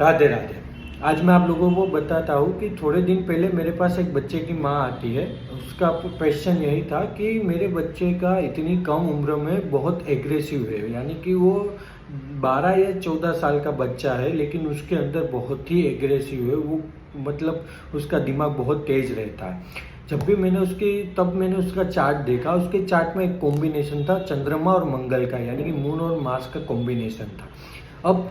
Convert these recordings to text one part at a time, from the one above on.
राधे राधे। आज मैं आप लोगों को बताता हूँ कि थोड़े दिन पहले मेरे पास एक बच्चे की माँ आती है। उसका क्वेश्चन यही था कि मेरे बच्चे का इतनी कम उम्र में बहुत एग्रेसिव है, यानी कि वो 12 या 14 साल का बच्चा है, लेकिन उसके अंदर बहुत ही एग्रेसिव है। वो मतलब उसका दिमाग बहुत तेज रहता है। जब भी मैंने उसका चार्ट देखा, उसके चार्ट में एक कॉम्बिनेशन था चंद्रमा और मंगल का, यानी कि मून और मार्स का कॉम्बिनेशन था। अब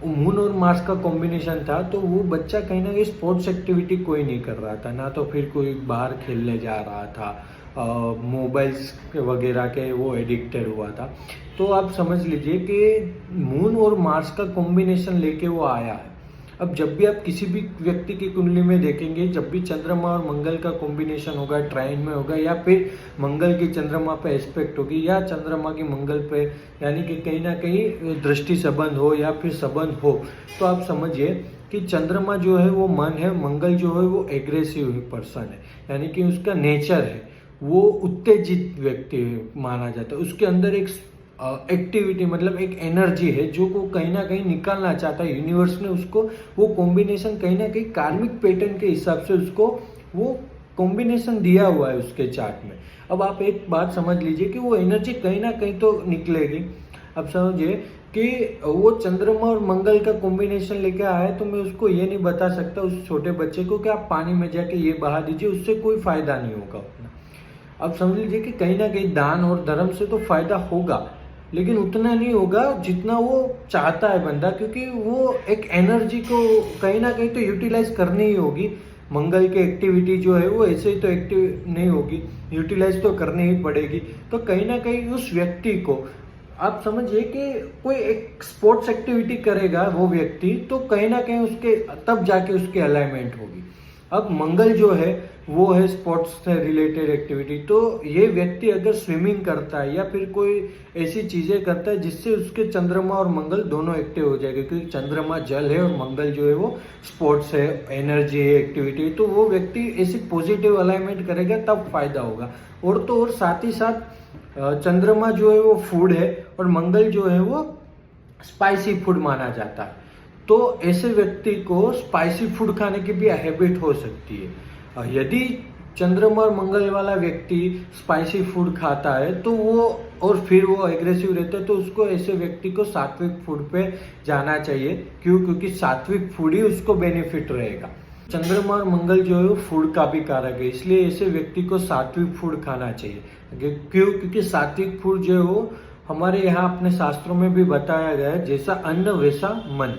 मून और मार्स का कॉम्बिनेशन था तो वो बच्चा कहीं ना कहीं स्पोर्ट्स एक्टिविटी कोई नहीं कर रहा था, ना तो फिर कोई बाहर खेलने जा रहा था, मोबाइल्स वगैरह के वो एडिक्टेड हुआ था। तो आप समझ लीजिए कि मून और मार्स का कॉम्बिनेशन लेके वो आया है। अब जब भी आप किसी भी व्यक्ति की कुंडली में देखेंगे, जब भी चंद्रमा और मंगल का कॉम्बिनेशन होगा, ट्राइन में होगा, या फिर मंगल की चंद्रमा पे एस्पेक्ट होगी या चंद्रमा की मंगल पे, यानी कि कहीं ना कहीं दृष्टि संबंध हो या फिर संबंध हो, तो आप समझिए कि चंद्रमा जो है वो मन है, मंगल जो है वो एग्रेसिव पर्सन है, यानी कि उसका नेचर है, वो उत्तेजित व्यक्ति माना जाता है। उसके अंदर एक एक्टिविटी मतलब एक एनर्जी है जो को कहीं ना कहीं निकालना चाहता है। यूनिवर्स ने उसको वो कॉम्बिनेशन कहीं ना कहीं कार्मिक पैटर्न के हिसाब से उसको वो कॉम्बिनेशन दिया हुआ है उसके चार्ट में। अब आप एक बात समझ लीजिए कि वो एनर्जी कहीं ना कहीं तो निकलेगी। अब समझिए कि वो चंद्रमा और मंगल का कॉम्बिनेशन लेके आया है, तो मैं उसको ये नहीं बता सकता उस छोटे बच्चे को कि आप पानी में जाके ये बहा दीजिए, उससे कोई फायदा नहीं होगा उतना। अब समझ लीजिए कि कहीं ना कहीं दान और धर्म से तो फायदा होगा, लेकिन उतना नहीं होगा जितना वो चाहता है बंदा, क्योंकि वो एक एनर्जी को कहीं ना कहीं तो यूटिलाइज करनी ही होगी। मंगल की एक्टिविटी जो है वो ऐसे ही तो एक्टिव नहीं होगी, यूटिलाइज तो करनी ही पड़ेगी। तो कहीं ना कहीं उस व्यक्ति को आप समझिए कि कोई एक स्पोर्ट्स एक्टिविटी करेगा वो व्यक्ति, तो कहीं ना कहीं उसके तब जाके उसकी अलाइनमेंट होगी। अब मंगल जो है वो है स्पोर्ट्स से रिलेटेड एक्टिविटी, तो ये व्यक्ति अगर स्विमिंग करता है या फिर कोई ऐसी चीजें करता है जिससे उसके चंद्रमा और मंगल दोनों एक्टिव हो जाएंगे, क्योंकि चंद्रमा जल है और मंगल जो है वो स्पोर्ट्स है, एनर्जी है, एक्टिविटी, तो वो व्यक्ति ऐसी पॉजिटिव अलाइनमेंट करेगा तब फायदा होगा। और तो और साथ ही साथ चंद्रमा जो है वो फूड है और मंगल जो है वो स्पाइसी फूड माना जाता है। तो ऐसे व्यक्ति को स्पाइसी फूड खाने की भी हैबिट हो सकती है। यदि चंद्रमा और मंगल वाला व्यक्ति स्पाइसी फूड खाता है तो वो और फिर वो एग्रेसिव रहता है, तो उसको ऐसे व्यक्ति को सात्विक फूड पे जाना चाहिए। क्यों? क्योंकि सात्विक फूड ही उसको बेनिफिट रहेगा। चंद्रमा और मंगल जो है वो फूड का भी कारक है, इसलिए ऐसे व्यक्ति को सात्विक फूड खाना चाहिए। क्यों? क्योंकि सात्विक फूड जो है वो हमारे यहाँ अपने शास्त्रों में भी बताया गया है, जैसा अन्न वैसा मन।